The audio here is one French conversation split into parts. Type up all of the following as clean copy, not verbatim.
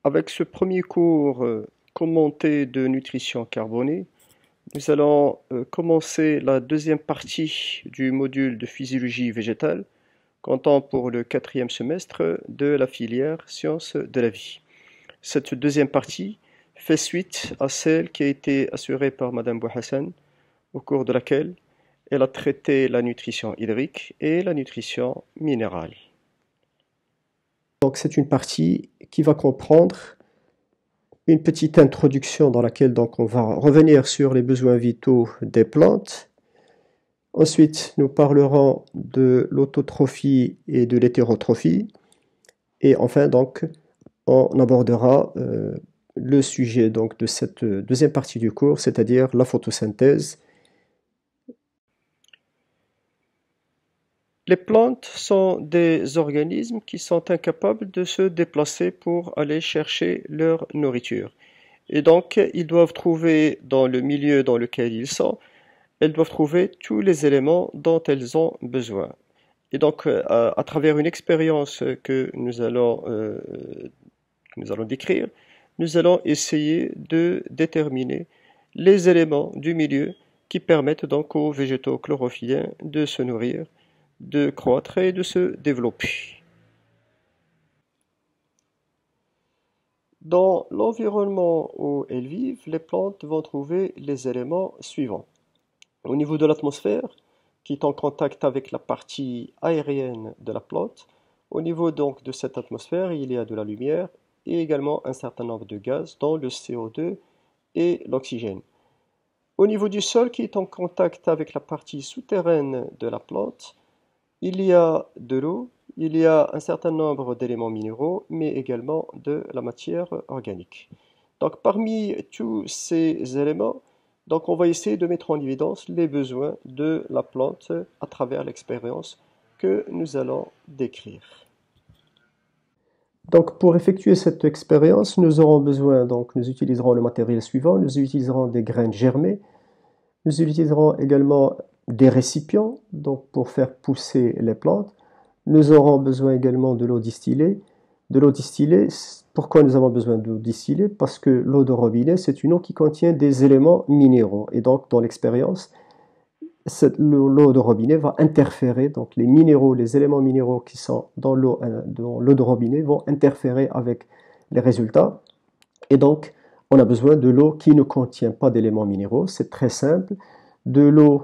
Avec ce premier cours commenté de nutrition carbonée, nous allons commencer la deuxième partie du module de physiologie végétale, comptant pour le quatrième semestre de la filière sciences de la vie. Cette deuxième partie fait suite à celle qui a été assurée par Madame Bouhassan, au cours de laquelle elle a traité la nutrition hydrique et la nutrition minérale. Donc c'est une partie qui va comprendre une petite introduction dans laquelle donc on va revenir sur les besoins vitaux des plantes. Ensuite, nous parlerons de l'autotrophie et de l'hétérotrophie. Et enfin, donc, on abordera le sujet donc, de cette deuxième partie du cours, c'est-à-dire la photosynthèse. Les plantes sont des organismes qui sont incapables de se déplacer pour aller chercher leur nourriture. Et donc, ils doivent trouver dans le milieu dans lequel ils sont, elles doivent trouver tous les éléments dont elles ont besoin. Et donc, à travers une expérience que nous allons décrire, nous allons essayer de déterminer les éléments du milieu qui permettent donc aux végétaux chlorophylliens de se nourrir, de croître et de se développer. Dans l'environnement où elles vivent, les plantes vont trouver les éléments suivants. Au niveau de l'atmosphère, qui est en contact avec la partie aérienne de la plante, au niveau donc de cette atmosphère, il y a de la lumière et également un certain nombre de gaz, dont le CO2 et l'oxygène. Au niveau du sol, qui est en contact avec la partie souterraine de la plante, il y a de l'eau, il y a un certain nombre d'éléments minéraux, mais également de la matière organique. Donc parmi tous ces éléments, donc on va essayer de mettre en évidence les besoins de la plante à travers l'expérience que nous allons décrire. Donc pour effectuer cette expérience, nous aurons besoin, donc nous utiliserons le matériel suivant, nous utiliserons des graines germées, nous utiliserons également des récipients donc pour faire pousser les plantes. Nous aurons besoin également de l'eau distillée. De l'eau distillée, pourquoi nous avons besoin d'eau distillée? Parce que l'eau de robinet, c'est une eau qui contient des éléments minéraux. Et donc, dans l'expérience, l'eau de robinet va interférer, donc les minéraux, les éléments minéraux qui sont dans l'eau de robinet vont interférer avec les résultats. Et donc, on a besoin de l'eau qui ne contient pas d'éléments minéraux. C'est très simple. De l'eau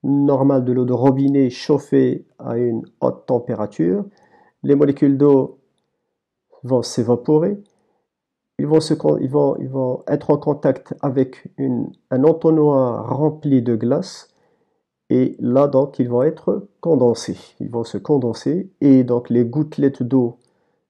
normale, de l'eau de robinet chauffée à une haute température. Les molécules d'eau vont s'évaporer. Ils vont être en contact avec un entonnoir rempli de glace. Et là, donc, ils vont être condensés. Ils vont se condenser. Et donc, les gouttelettes d'eau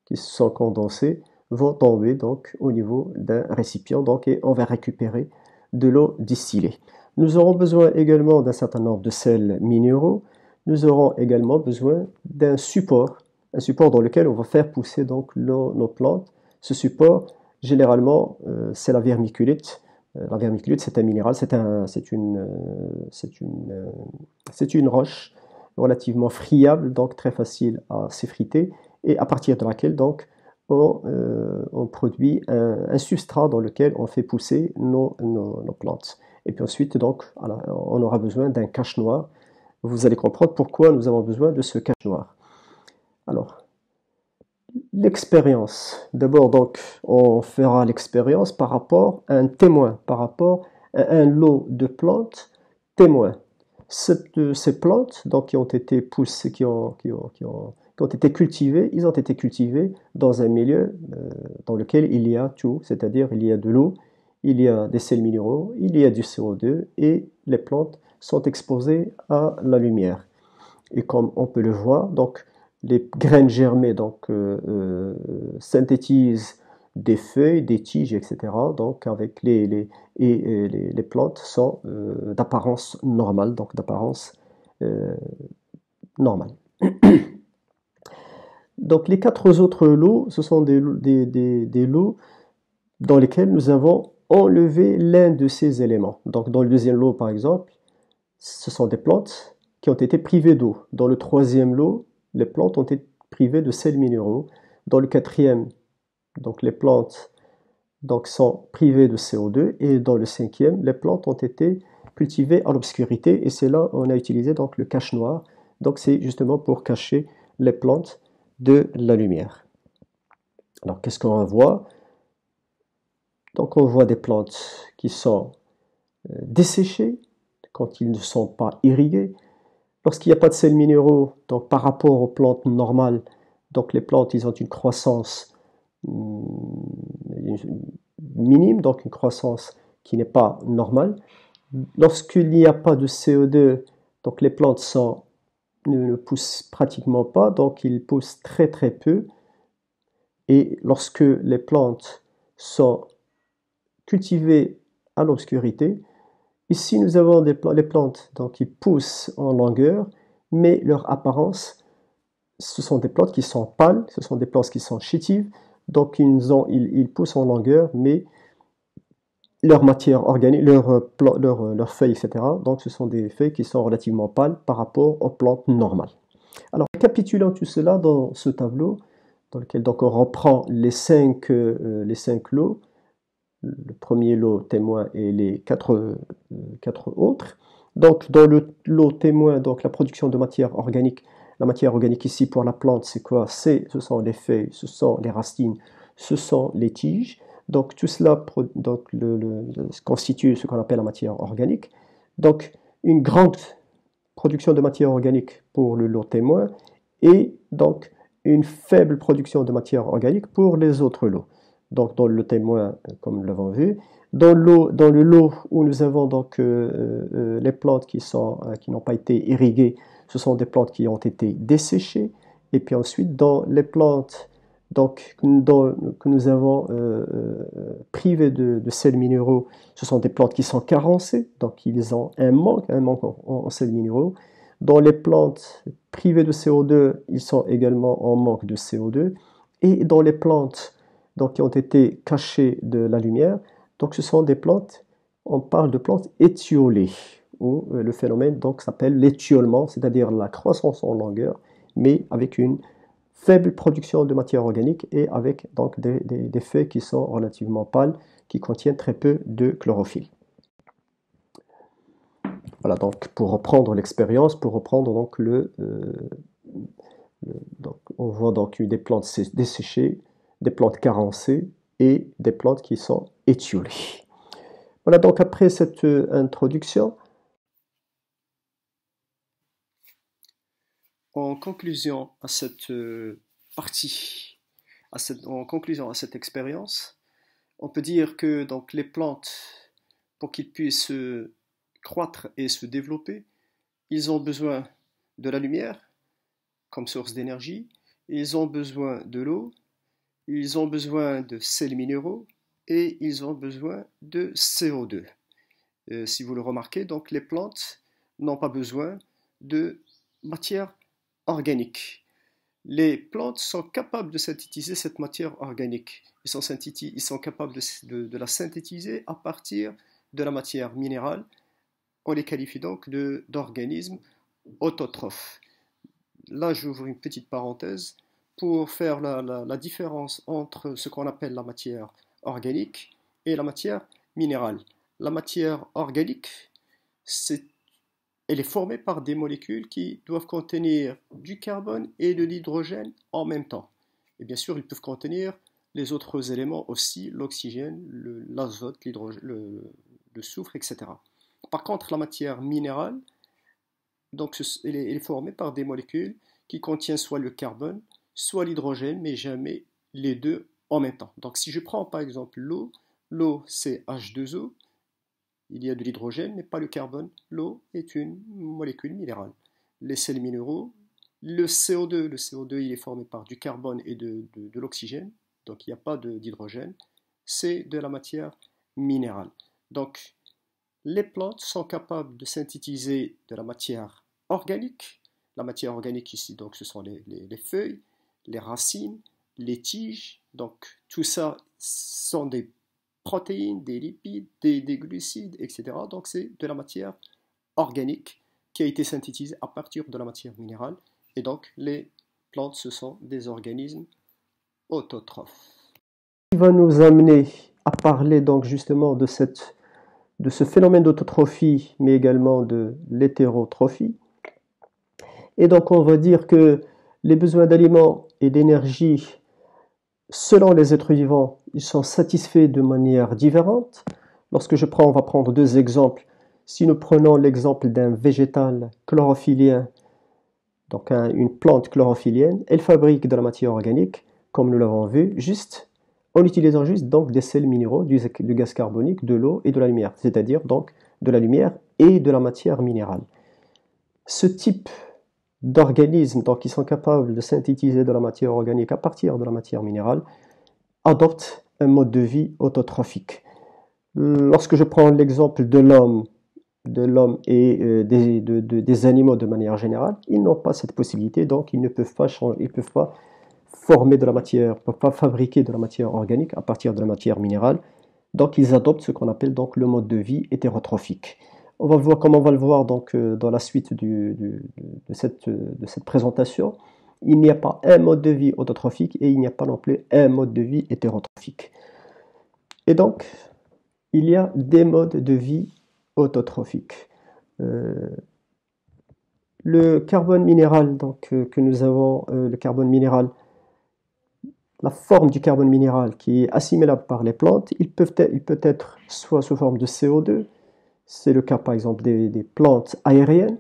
qui se sont condensées vont tomber donc au niveau d'un récipient, donc, et on va récupérer de l'eau distillée. Nous aurons besoin également d'un certain nombre de sels minéraux. Nous aurons également besoin d'un support, un support dans lequel on va faire pousser donc nos plantes. Ce support, généralement, c'est la vermiculite. La vermiculite, c'est un minéral, c'est une roche relativement friable, donc très facile à s'effriter, et à partir de laquelle donc on produit un substrat dans lequel on fait pousser nos plantes. Et puis ensuite, donc, on aura besoin d'un cache-noir. Vous allez comprendre pourquoi nous avons besoin de ce cache-noir. Alors, l'expérience. D'abord, donc, on fera l'expérience par rapport à un témoin, par rapport à un lot de plantes témoins. Ces plantes, donc, qui ont été poussées, qui ont été cultivées, ils ont été cultivés dans un milieu dans lequel il y a tout, c'est-à-dire il y a de l'eau, il y a des sels minéraux, il y a du CO2 et les plantes sont exposées à la lumière. Et comme on peut le voir, donc, les graines germées donc, synthétisent des feuilles, des tiges, etc. Donc, avec les plantes sont d'apparence normale, donc d'apparence normale. Donc, les quatre autres lots, ce sont des lots dans lesquels nous avons enlevé l'un de ces éléments. Donc, dans le deuxième lot, par exemple, ce sont des plantes qui ont été privées d'eau. Dans le troisième lot, les plantes ont été privées de sels minéraux. Dans le quatrième, donc les plantes donc, sont privées de CO2, et dans le cinquième, les plantes ont été cultivées à l'obscurité, et c'est là où on a utilisé donc le cache-noir. Donc c'est justement pour cacher les plantes de la lumière. Alors qu'est-ce qu'on voit? Donc on voit des plantes qui sont desséchées quand ils ne sont pas irrigués. Lorsqu'il n'y a pas de sels minéraux, donc par rapport aux plantes normales, donc les plantes ils ont une croissance minime, donc une croissance qui n'est pas normale. Lorsqu'il n'y a pas de CO2, donc les plantes ne poussent pratiquement pas, donc ils poussent très très peu. Et lorsque les plantes sont cultivées à l'obscurité, ici nous avons les plantes donc, qui poussent en longueur, mais leur apparence, ce sont des plantes qui sont pâles, ce sont des plantes qui sont chétives, donc ils poussent en longueur, mais leur matière organique, leurs feuilles, etc. Donc ce sont des feuilles qui sont relativement pâles par rapport aux plantes normales. Alors, récapitulant tout cela dans ce tableau, dans lequel donc on reprend les cinq lots, le premier lot témoin et les quatre autres. Donc, dans le lot témoin, donc la production de matière organique, la matière organique ici pour la plante, c'est quoi? Ce sont les feuilles, ce sont les racines, ce sont les tiges. Donc, tout cela donc, constitue ce qu'on appelle la matière organique. Donc, une grande production de matière organique pour le lot témoin et donc une faible production de matière organique pour les autres lots. Donc dans le lot témoin, comme nous l'avons vu, dans le lot où nous avons donc les plantes qui n'ont pas été irriguées, ce sont des plantes qui ont été desséchées. Et puis ensuite, dans les plantes donc, que nous avons privées de sels minéraux, ce sont des plantes qui sont carencées, donc ils ont un manque en sels minéraux. Dans les plantes privées de CO2, ils sont également en manque de CO2. Et dans les plantes donc, qui ont été cachées de la lumière, donc ce sont des plantes, on parle de plantes étiolées, où le phénomène donc s'appelle l'étiolement, c'est-à-dire la croissance en longueur, mais avec une faible production de matière organique et avec donc des feuilles qui sont relativement pâles, qui contiennent très peu de chlorophylle. Voilà, donc pour reprendre l'expérience, pour reprendre donc donc on voit donc des plantes desséchées, des plantes carencées et des plantes qui sont étiolées. Voilà, donc après cette introduction, en conclusion à cette partie, en conclusion à cette expérience, on peut dire que donc les plantes, pour qu'ils puissent croître et se développer, ils ont besoin de la lumière comme source d'énergie, ils ont besoin de l'eau, ils ont besoin de sels minéraux et ils ont besoin de CO2. Si vous le remarquez, donc les plantes n'ont pas besoin de matière organique. Les plantes sont capables de synthétiser cette matière organique. Ils sont capables de la synthétiser à partir de la matière minérale. On les qualifie donc d'organismes autotrophes. Là, j'ouvre une petite parenthèse pour faire la différence entre ce qu'on appelle la matière organique et la matière minérale. La matière organique, elle est formée par des molécules qui doivent contenir du carbone et de l'hydrogène en même temps. Et bien sûr, ils peuvent contenir les autres éléments aussi, l'oxygène, l'azote, le soufre, etc. Par contre, la matière minérale, donc, elle est formée par des molécules qui contiennent soit le carbone, soit l'hydrogène, mais jamais les deux en même temps. Donc, si je prends par exemple l'eau, l'eau c'est H2O, il y a de l'hydrogène, mais pas le carbone. L'eau est une molécule minérale. Les sels minéraux, le CO2 il est formé par du carbone et de l'oxygène, donc il n'y a pas d'hydrogène, c'est de la matière minérale. Donc, les plantes sont capables de synthétiser de la matière organique. La matière organique ici, donc, ce sont les feuilles, les racines, les tiges. Donc, tout ça sont des protéines, des lipides, des glucides, etc. Donc, c'est de la matière organique qui a été synthétisée à partir de la matière minérale. Et donc, les plantes, ce sont des organismes autotrophes. va nous amener à parler donc justement de ce phénomène d'autotrophie, mais également de l'hétérotrophie. Et donc on va dire que les besoins d'aliments et d'énergie, selon les êtres vivants, ils sont satisfaits de manière différente. Lorsque on va prendre deux exemples. Si nous prenons l'exemple d'un végétal chlorophylien, donc une plante chlorophyllienne, elle fabrique de la matière organique, comme nous l'avons vu, en utilisant juste donc des sels minéraux, du gaz carbonique, de l'eau et de la lumière, c'est-à-dire donc de la lumière et de la matière minérale. Ce type d'organismes donc, qui sont capables de synthétiser de la matière organique à partir de la matière minérale adoptent un mode de vie autotrophique. Lorsque je prends l'exemple de l'homme et des animaux de manière générale, ils n'ont pas cette possibilité, donc ils ne peuvent pas changer, ils ne peuvent pas former de la matière, ne peuvent pas fabriquer de la matière organique à partir de la matière minérale. Donc ils adoptent ce qu'on appelle donc le mode de vie hétérotrophique. On va voir, comme on va le voir donc, dans la suite de cette présentation, il n'y a pas un mode de vie autotrophique et il n'y a pas non plus un mode de vie hétérotrophique. Et donc, il y a des modes de vie autotrophiques. Le carbone minéral donc, que nous avons, le carbone minéral, la forme du carbone minéral qui est assimilable par les plantes, il peut être soit sous forme de CO2, c'est le cas par exemple des plantes aériennes.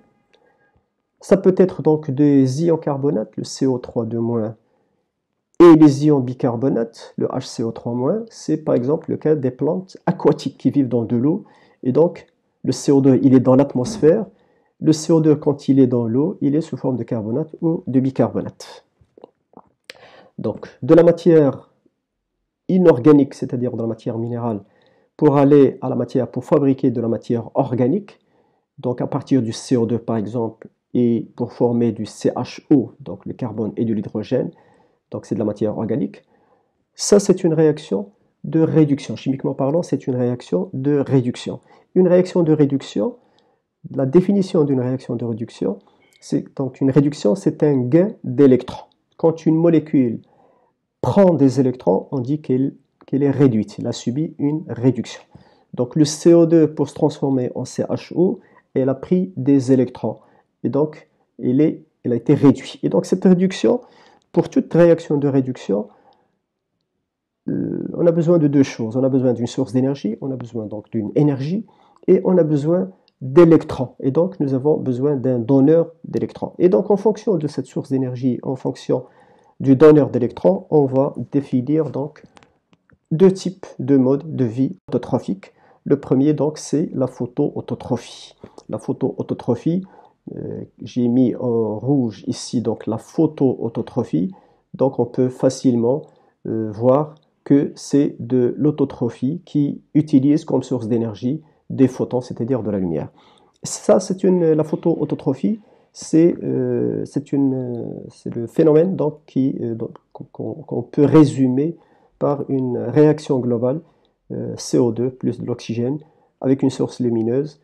Ça peut être donc des ions carbonates, le CO3- et les ions bicarbonates, le HCO3-, c'est par exemple le cas des plantes aquatiques qui vivent dans de l'eau. Et donc, le CO2, il est dans l'atmosphère. Le CO2, quand il est dans l'eau, il est sous forme de carbonate ou de bicarbonate. Donc, de la matière inorganique, c'est-à-dire de la matière minérale, pour aller à la matière, pour fabriquer de la matière organique, donc à partir du CO2 par exemple, et pour former du CHO, donc le carbone et de l'hydrogène, donc c'est de la matière organique. Ça, c'est une réaction de réduction. Chimiquement parlant, c'est une réaction de réduction. Une réaction de réduction, la définition d'une réaction de réduction, donc une réduction, c'est un gain d'électrons. Quand une molécule prend des électrons, on dit qu'elle est réduite, elle a subi une réduction. Donc le CO2, pour se transformer en CHO, elle a pris des électrons. Et donc, elle a été réduite. Et donc cette réduction, pour toute réaction de réduction, on a besoin de deux choses. On a besoin d'une source d'énergie, on a besoin donc d'une énergie, et on a besoin d'électrons. Et donc, nous avons besoin d'un donneur d'électrons. Et donc, en fonction de cette source d'énergie, en fonction du donneur d'électrons, on va définir donc deux types de modes de vie autotrophiques. Le premier, donc, c'est la photoautotrophie. La photoautotrophie, j'ai mis en rouge ici donc la photoautotrophie. Donc, on peut facilement voir que c'est de l'autotrophie qui utilise comme source d'énergie des photons, c'est-à-dire de la lumière. Ça, la photoautotrophie, c'est le phénomène qu'on peut résumer par une réaction globale CO2 plus de l'oxygène avec une source lumineuse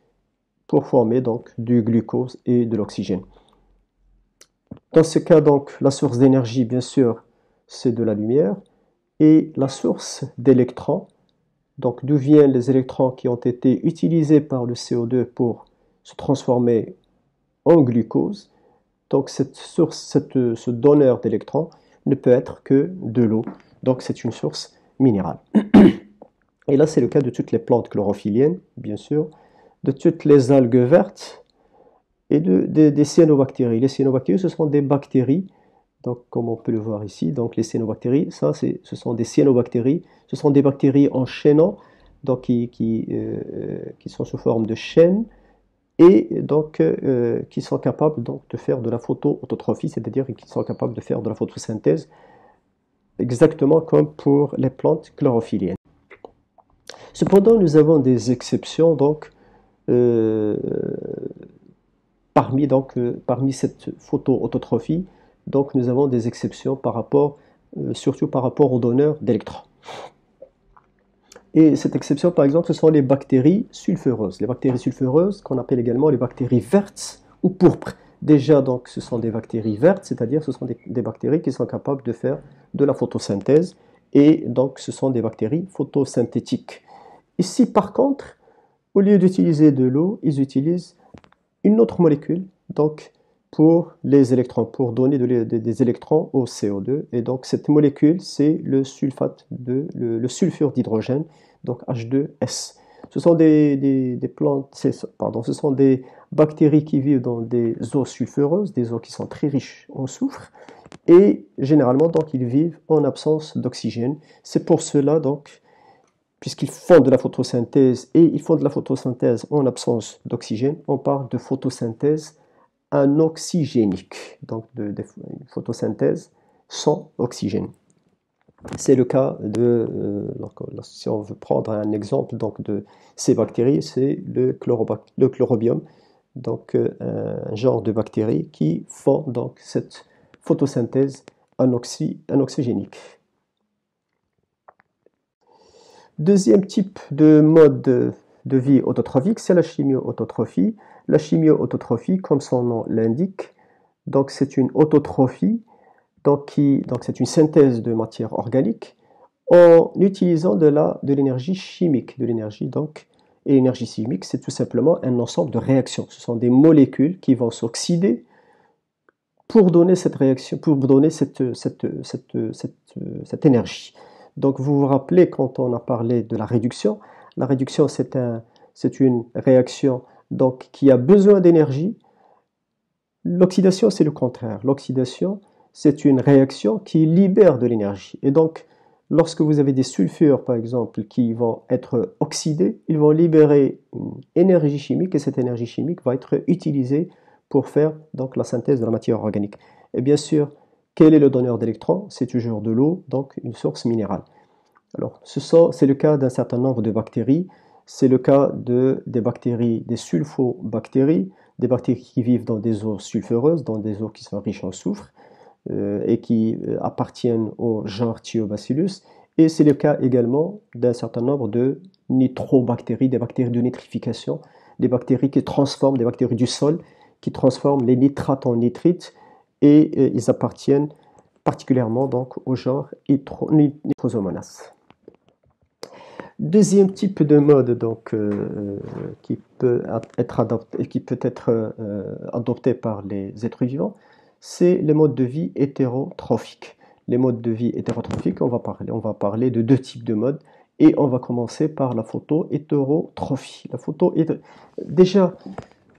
pour former donc du glucose et de l'oxygène. Dans ce cas, donc, la source d'énergie, bien sûr, c'est de la lumière. Et la source d'électrons, donc d'où viennent les électrons qui ont été utilisés par le CO2 pour se transformer en glucose. Donc ce donneur d'électrons ne peut être que de l'eau. Donc c'est une source minérale. Et là, c'est le cas de toutes les plantes chlorophylliennes, bien sûr, de toutes les algues vertes et des cyanobactéries. Les cyanobactéries, ce sont des bactéries. Donc, comme on peut le voir ici, donc les cyanobactéries, ce sont des cyanobactéries, ce sont des bactéries en chaînon, donc qui sont sous forme de chaînes et donc qui sont capables donc, de faire de la photoautotrophie, c'est-à-dire qui sont capables de faire de la photosynthèse, exactement comme pour les plantes chlorophylliennes. Cependant, nous avons des exceptions donc parmi cette photoautotrophie. Donc nous avons des exceptions surtout par rapport aux donneurs d'électrons. Et cette exception, par exemple, ce sont les bactéries sulfureuses. Les bactéries sulfureuses, qu'on appelle également les bactéries vertes ou pourpres. Déjà, donc, ce sont des bactéries vertes, c'est-à-dire ce sont des bactéries qui sont capables de faire de la photosynthèse et donc ce sont des bactéries photosynthétiques. Ici, par contre, au lieu d'utiliser de l'eau, ils utilisent une autre molécule, donc pour les électrons, pour donner des électrons au CO2. Et donc cette molécule, c'est le sulfure d'hydrogène, donc H2S. Ce sont des plantes, ce sont des bactéries qui vivent dans des eaux sulfureuses, des eaux qui sont très riches en soufre, et généralement donc ils vivent en absence d'oxygène. C'est pour cela donc, puisqu'ils font de la photosynthèse et ils font de la photosynthèse en absence d'oxygène, on parle de photosynthèse anoxygénique, donc de photosynthèse sans oxygène. C'est le cas si on veut prendre un exemple donc, de ces bactéries, c'est le chlorobium, donc un genre de bactéries qui font donc cette photosynthèse anoxygénique. Deuxième type de mode de vie autotrophique, c'est la chimio-autotrophie. La chimio-autotrophie, comme son nom l'indique, donc c'est une autotrophie, donc c'est une synthèse de matière organique en utilisant de l'énergie chimique, et l'énergie chimique, c'est tout simplement un ensemble de réactions. Ce sont des molécules qui vont s'oxyder pour donner cette réaction, pour donner cette énergie. Donc vous vous rappelez quand on a parlé de la réduction c'est une réaction donc, qui a besoin d'énergie. L'oxydation c'est le contraire. L'oxydation c'est une réaction qui libère de l'énergie. Et donc lorsque vous avez des sulfures par exemple qui vont être oxydés, ils vont libérer une énergie chimique et cette énergie chimique va être utilisée pour faire donc la synthèse de la matière organique. Et bien sûr, quel est le donneur d'électrons? C'est toujours de l'eau, donc une source minérale. Alors, c'est le cas d'un certain nombre de bactéries. C'est le cas des bactéries, des sulfobactéries, des bactéries qui vivent dans des eaux sulfureuses, dans des eaux qui sont riches en soufre et qui appartiennent au genre Thiobacillus. Et c'est le cas également d'un certain nombre de nitrobactéries, des bactéries de nitrification, des bactéries qui transforment, des bactéries du sol, qui transforment les nitrates en nitrites et ils appartiennent particulièrement donc au genre Nitrosomonas. Deuxième type de mode donc, qui peut être adopté par les êtres vivants, c'est le mode de vie hétérotrophique. Les modes de vie hétérotrophiques, on va parler de deux types de modes et on va commencer par la photohétérotrophie. Déjà,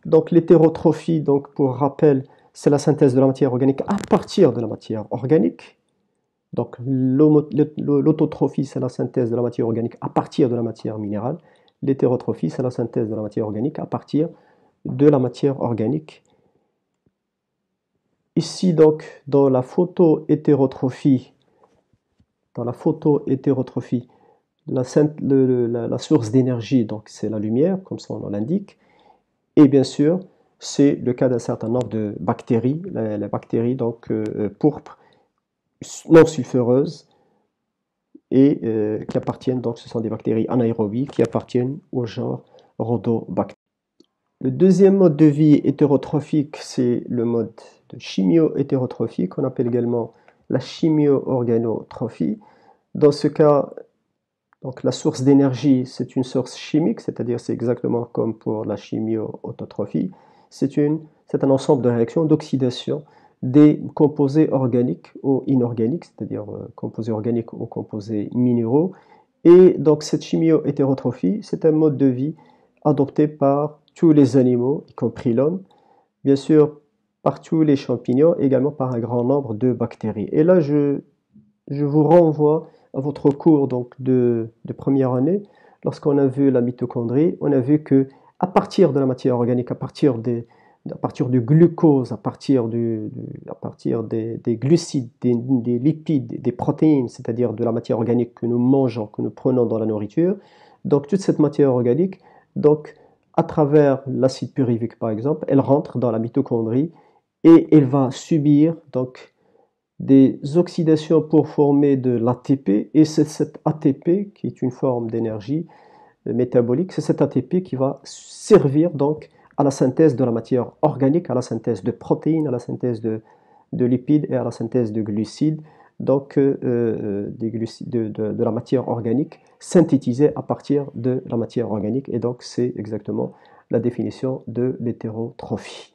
donc l'hétérotrophie, donc pour rappel, c'est la synthèse de la matière organique à partir de la matière organique. Donc l'autotrophie, c'est la synthèse de la matière organique à partir de la matière minérale. L'hétérotrophie, c'est la synthèse de la matière organique à partir de la matière organique. Ici, donc, dans la photohétérotrophie, la source d'énergie, donc c'est la lumière, comme son nom l'indique. Et bien sûr, c'est le cas d'un certain nombre de bactéries, les bactéries donc pourpres, non sulfureuses, et qui appartiennent, donc ce sont des bactéries anaérobies qui appartiennent au genre Rhodobacter. Le deuxième mode de vie hétérotrophique, c'est le mode de chimio-hétérotrophie, qu'on appelle également la chimio-organotrophie. Dans ce cas, donc la source d'énergie, c'est une source chimique, c'est-à-dire c'est exactement comme pour la chimio-autotrophie. C'est un ensemble de réactions d'oxydation des composés organiques ou inorganiques, c'est-à-dire composés organiques ou composés minéraux. Et donc cette chimio-hétérotrophie, c'est un mode de vie adopté par tous les animaux, y compris l'homme, bien sûr par tous les champignons, également par un grand nombre de bactéries. Et là, je vous renvoie à votre cours donc, de première année. Lorsqu'on a vu la mitochondrie, on a vu que à partir de la matière organique, à partir du glucose, à partir des glucides, des lipides, des protéines, c'est-à-dire de la matière organique que nous mangeons, que nous prenons dans la nourriture, donc toute cette matière organique, donc à travers l'acide pyruvique par exemple, elle rentre dans la mitochondrie et elle va subir donc des oxydations pour former de l'ATP, et c'est cet ATP qui est une forme d'énergie métabolique, c'est cet ATP qui va servir donc à la synthèse de la matière organique, à la synthèse de protéines, à la synthèse de lipides et à la synthèse de glucides. donc de la matière organique synthétisée à partir de la matière organique. Et donc c'est exactement la définition de l'hétérotrophie.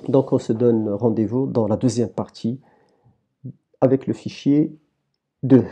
Donc on se donne rendez-vous dans la deuxième partie avec le fichier 2.